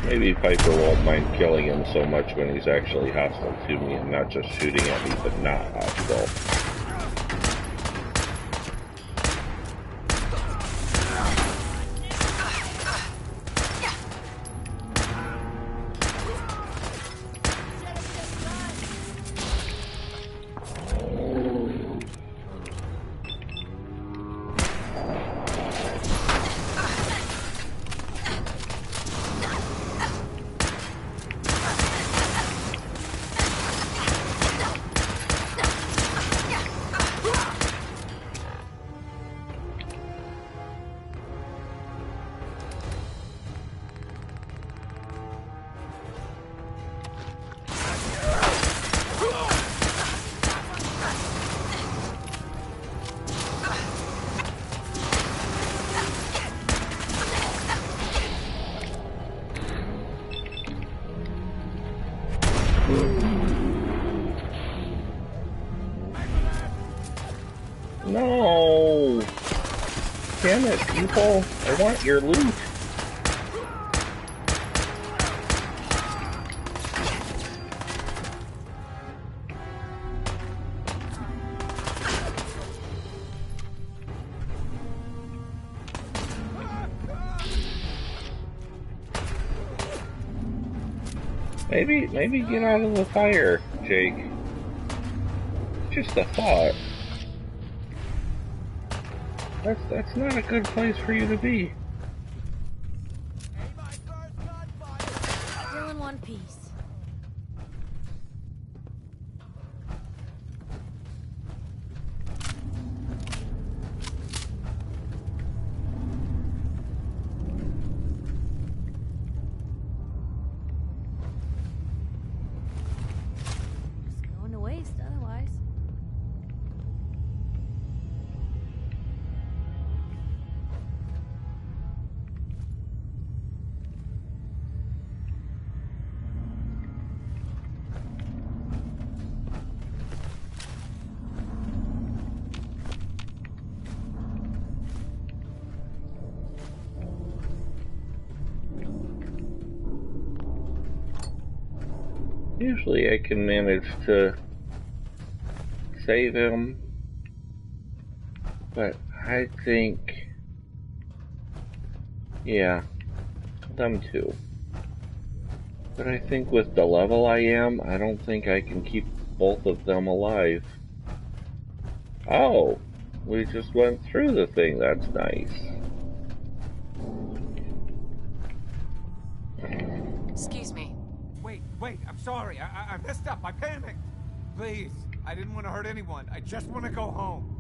Maybe Piper won't mind killing him so much when he's actually hostile to me and not just shooting at me but not hostile. No! Damn it, people! I want your loot! Maybe get out of the fire, Jake. Just a thought. That's not a good place for you to be. Still in one piece. It's going to waste otherwise. Usually I can manage to save him, but I think, yeah, them too. But I think with the level I am, I don't think I can keep both of them alive. Oh, we just went through the thing, that's nice. Excuse me. Wait, I'm sorry. I messed up. I panicked. Please, I didn't want to hurt anyone. I just want to go home.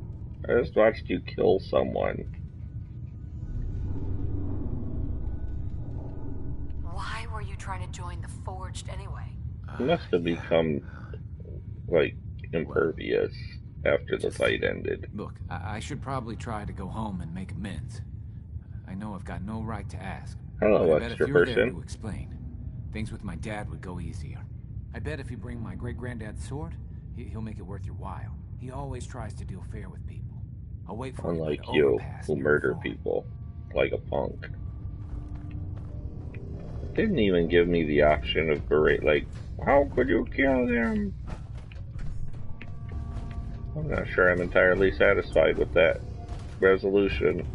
I just watched you kill someone. Why were you trying to join the Forged anyway? You must have become, like, impervious after the fight ended. Look, I should probably try to go home and make amends. I know I've got no right to ask. Hello, but I bet extra if you're there person. to explain, things with my dad would go easier. I bet if you bring my great-granddad's sword, he'll make it worth your while. He always tries to deal fair with people. I'll wait for Unlike him you, overpass who near murder the farm. people like a punk. Didn't even give me the option of berate, like, how could you kill them? I'm not sure I'm entirely satisfied with that resolution.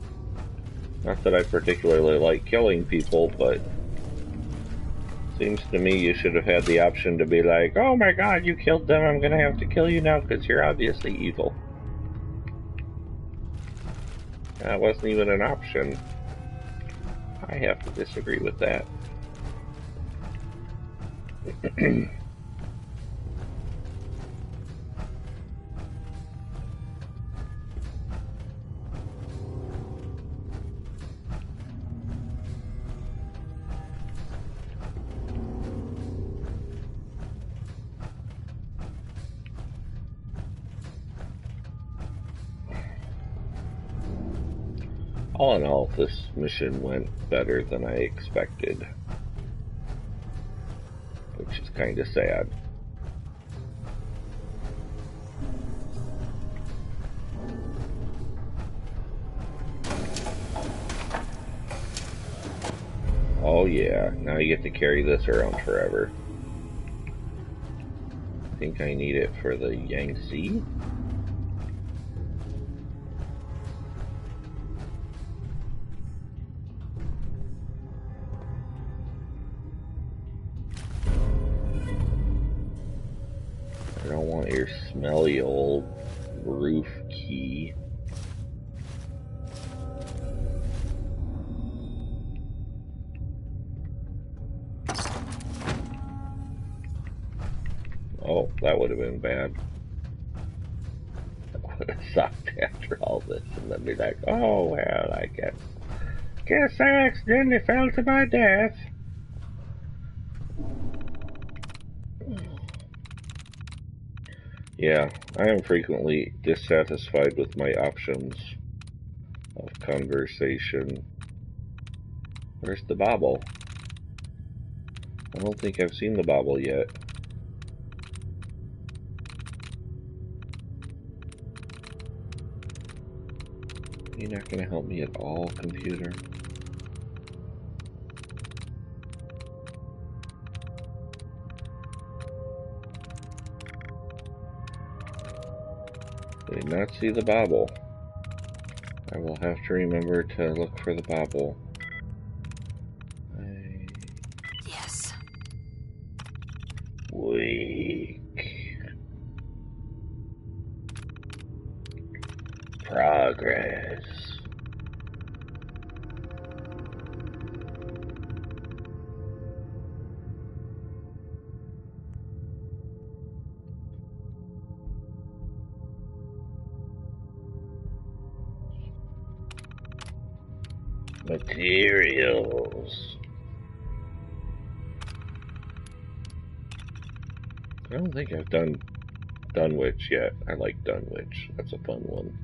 Not that I particularly like killing people, but seems to me you should have had the option to be like, oh my god, you killed them, I'm gonna have to kill you now because you're obviously evil. That wasn't even an option. I have to disagree with that. All in all, this mission went better than I expected, which is kind of sad. Oh yeah, now you get to carry this around forever. I think I need it for the Yangtze. I don't want your smelly old roof key. Oh, that would have been bad. I would have sucked after all this and then be like, oh well, I guess I accidentally fell to my death. Yeah, I am frequently dissatisfied with my options of conversation. Where's the bauble? I don't think I've seen the bauble yet. You're not going to help me at all, computer? Did not see the bauble. I will have to remember to look for the bauble. Yes. Weak. Progress. Materials. I don't think I've done Dunwich yet. I like Dunwich. That's a fun one.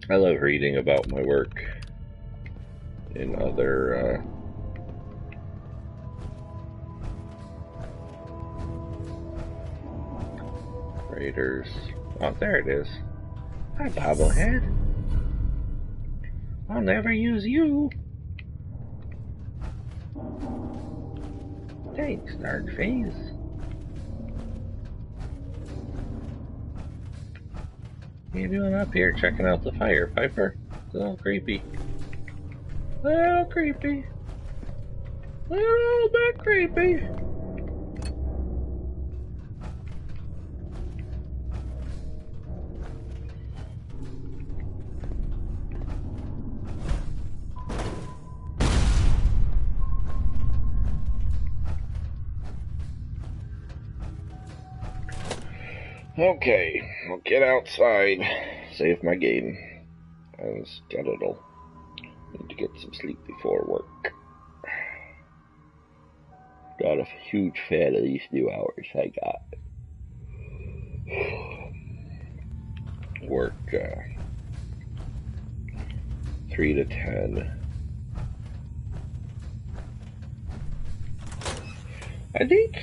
I love reading about my work in other Raiders. Oh, there it is. Hi, bobblehead. I'll never use you. Thanks, Dark Face. What are you doing up here checking out the fire, Piper? It's a little creepy. A little creepy. A little bit creepy. Okay, I'll get outside, save my game, and skeletal. Need to get some sleep before work. Not a huge fan of these new hours I got. Work 3 to 10. I think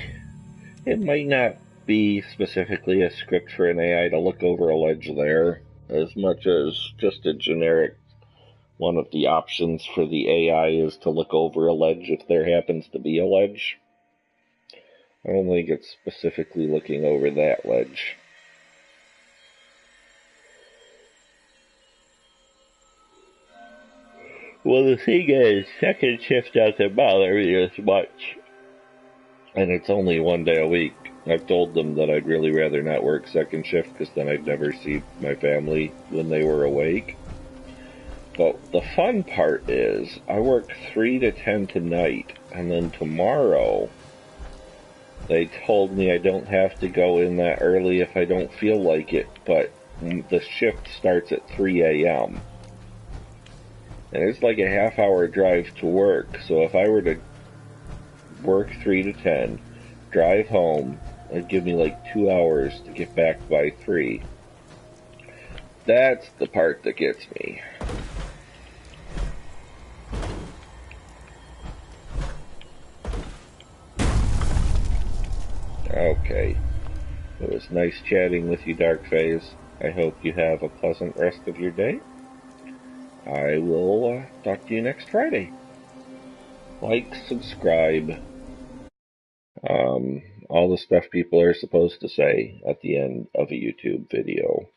it might not be specifically a script for an AI to look over a ledge there, as much as just a generic one of the options for the AI is to look over a ledge if there happens to be a ledge. I don't think it's specifically looking over that ledge. Well, the thing is, second shift doesn't bother me as much. And it's only 1 day a week. I've told them that I'd really rather not work second shift because then I'd never see my family when they were awake. But the fun part is I work 3 to 10 tonight, and then tomorrow they told me I don't have to go in that early if I don't feel like it, but the shift starts at 3 a.m. And it's like a half-hour drive to work, so if I were to work 3 to 10, drive home, and give me like 2 hours to get back by 3. That's the part that gets me. Okay. It was nice chatting with you, Darkphase. I hope you have a pleasant rest of your day. I will talk to you next Friday. Like, subscribe. All the stuff people are supposed to say at the end of a YouTube video.